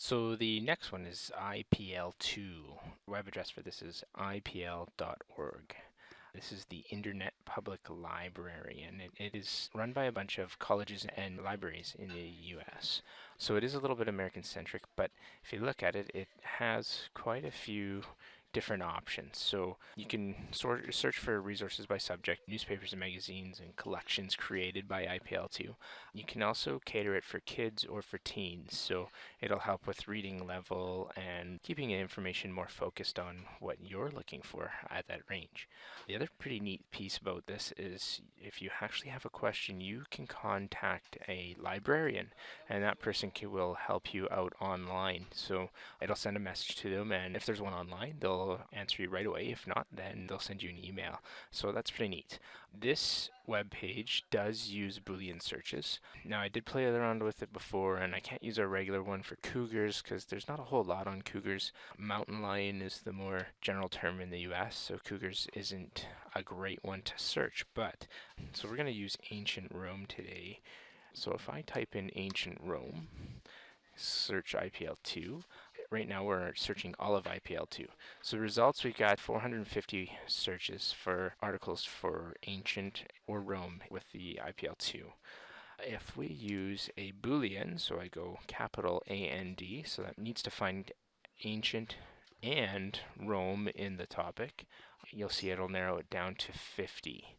So the next one is ipl2. Web address for this is ipl.org. This is the Internet Public Library, and it is run by a bunch of colleges and libraries in the US. So it is a little bit American-centric, but if you look at it, it has quite a few different options. So you can search for resources by subject, newspapers and magazines, and collections created by IPL2. You can also cater it for kids or for teens, so it'll help with reading level and keeping information more focused on what you're looking for at that range. The other pretty neat piece about this is if you actually have a question, you can contact a librarian, and that person will help you out online. So it'll send a message to them, and if there's one online, they'll answer you right away. If not, then they'll send you an email. So that's pretty neat. This web page does use Boolean searches. Now, I did play around with it before, and I can't use our regular one for cougars because there's not a whole lot on cougars. Mountain lion is the more general term in the US, so cougars isn't a great one to search. But so we're going to use ancient Rome today. So if I type in ancient Rome, search IPL2. Right now we're searching all of IPL2. So the results, we've got 450 searches for articles for ancient or Rome with the IPL2. If we use a Boolean, so I go capital AND, so that needs to find ancient and Rome in the topic, you'll see it'll narrow it down to 50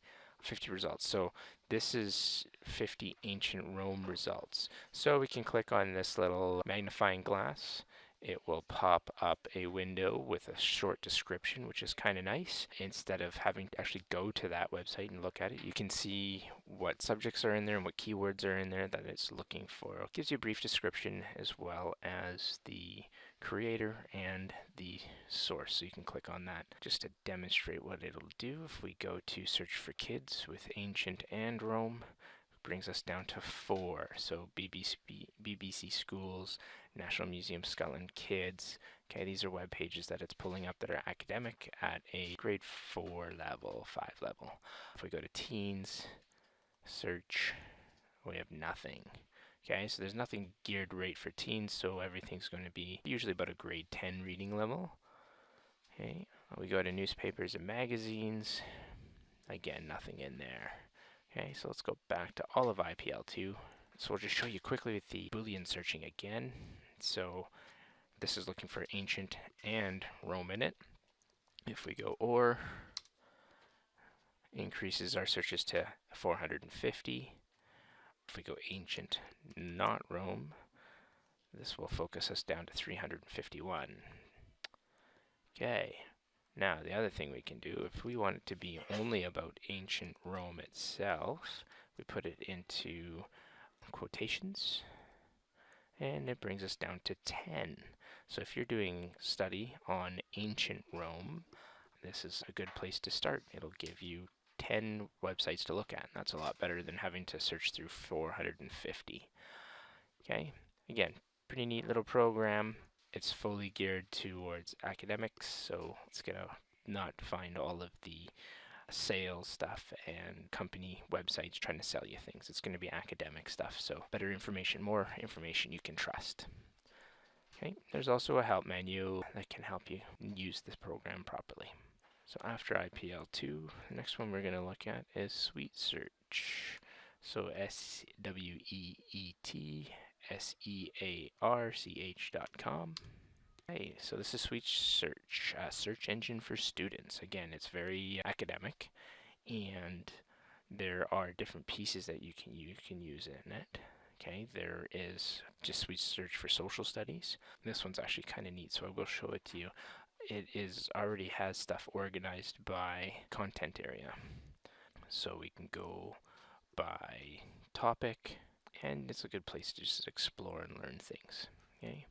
results. So this is 50 ancient Rome results. So we can click on this little magnifying glass. It will pop up a window with a short description, which is kind of nice. Instead of having to actually go to that website and look at it, you can see what subjects are in there and what keywords are in there that it's looking for. It gives you a brief description as well as the creator and the source. So you can click on that just to demonstrate what it'll do. If we go to search for kids with ancient and Rome, brings us down to 4. So BBC Schools, National Museum Scotland Kids. Okay, these are web pages that it's pulling up that are academic at a grade 4 level, 5 level. If we go to teens, search, we have nothing. Okay, so there's nothing geared right for teens, so everything's going to be usually about a grade 10 reading level. Okay, we go to newspapers and magazines. Again, nothing in there. Okay, so let's go back to all of IPL2. So we'll just show you quickly with the Boolean searching again. So this is looking for ancient and Rome in it. If we go or, increases our searches to 450. If we go ancient, not Rome, this will focus us down to 351. Okay. Now, the other thing we can do, if we want it to be only about ancient Rome itself, we put it into quotations, and it brings us down to 10. So if you're doing study on ancient Rome, this is a good place to start. It'll give you 10 websites to look at, and that's a lot better than having to search through 450. Okay, again, pretty neat little program. It's fully geared towards academics, so it's going to not find all of the sales stuff and company websites trying to sell you things. It's going to be academic stuff, so better information, more information you can trust. Okay, there's also a help menu that can help you use this program properly. So after IPL2, the next one we're going to look at is SweetSearch. So SweetSearch.com. Okay, so this is SweetSearch, a search engine for students. Again, it's very academic, and there are different pieces that you can use in it. Okay, there is just SweetSearch for social studies. This one's actually kind of neat, so I will show it to you. It already has stuff organized by content area. So we can go by topic, and it's a good place to just explore and learn things. Okay,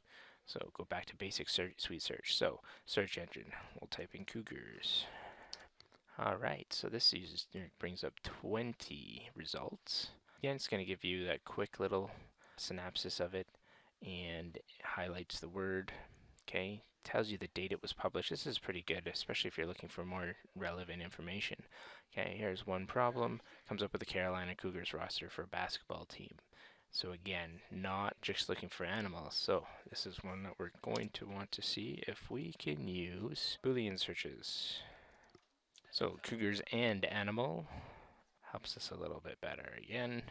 so go back to basic SweetSearch. So search engine, we'll type in cougars. All right, so this brings up 20 results. Again, it's going to give you that quick little synopsis of it, and it highlights the word. Okay, tells you the date it was published. This is pretty good, especially if you're looking for more relevant information. Okay, here's one problem. Comes up with the Carolina Cougars roster for a basketball team. So again, not just looking for animals. So this is one that we're going to want to see if we can use Boolean searches. So cougars and animal helps us a little bit better. Again,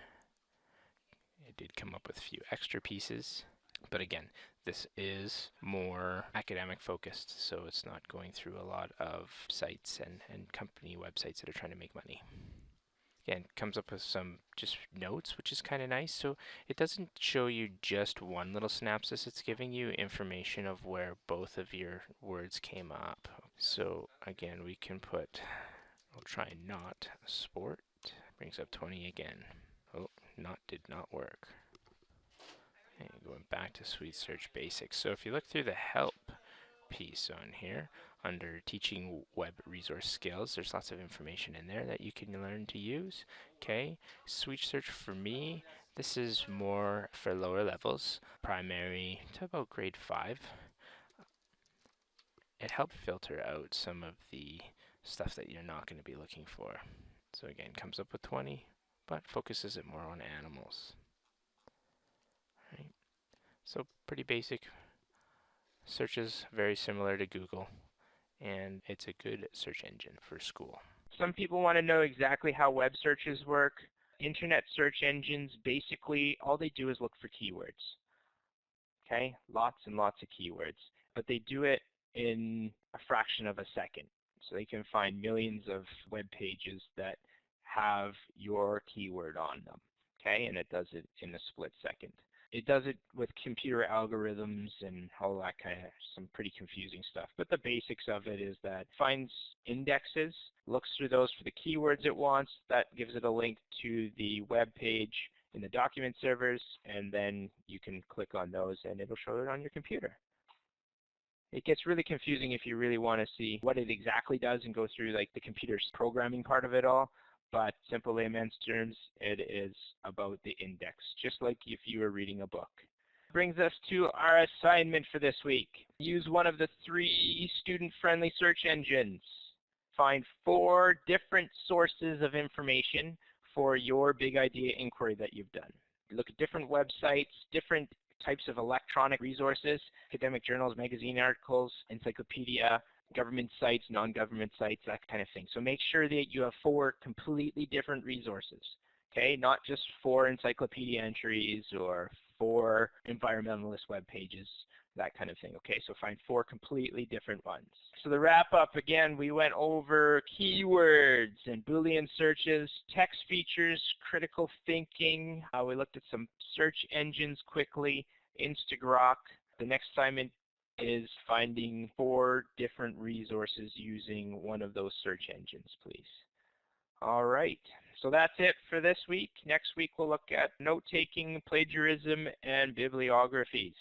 it did come up with a few extra pieces, but again, this is more academic focused, so it's not going through a lot of sites and company websites that are trying to make money. Again, comes up with some just notes, which is kind of nice. So it doesn't show you just one little synopsis. It's giving you information of where both of your words came up. So again, we can put, we'll try not sport. Brings up 20 again. Oh, not did not work. Okay, going back to SweetSearch Basics. So if you look through the help piece on here, under teaching web resource skills, there's lots of information in there that you can learn to use. Okay, SweetSearch for me, this is more for lower levels, primary to about grade 5. It helps filter out some of the stuff that you're not going to be looking for. So again, comes up with 20, but focuses it more on animals. Right. So pretty basic. Searches very similar to Google, and it's a good search engine for school. Some people want to know exactly how web searches work. Internet search engines, basically, all they do is look for keywords. Okay, lots and lots of keywords, but they do it in a fraction of a second. So they can find millions of web pages that have your keyword on them. Okay, and it does it in a split second. It does it with computer algorithms and all that kind of some pretty confusing stuff. But the basics of it is that it finds indexes, looks through those for the keywords it wants, that gives it a link to the web page in the document servers, and then you can click on those and it'll show it on your computer. It gets really confusing if you really want to see what it exactly does and go through like the computer's programming part of it all. But simple layman's terms, it is about the index, just like if you were reading a book. Brings us to our assignment for this week. Use one of the 3 student-friendly search engines. Find 4 different sources of information for your big idea inquiry that you've done. Look at different websites, different types of electronic resources, academic journals, magazine articles, encyclopedia, government sites, non-government sites, that kind of thing. So make sure that you have 4 completely different resources, okay? Not just 4 encyclopedia entries or 4 environmentalist web pages, that kind of thing, okay? So find 4 completely different ones. So the wrap up, again, we went over keywords and Boolean searches, text features, critical thinking. We looked at some search engines quickly, Instagrok. The next assignment is finding 4 different resources using one of those search engines, please. All right, so that's it for this week. Next week we'll look at note-taking, plagiarism, and bibliographies.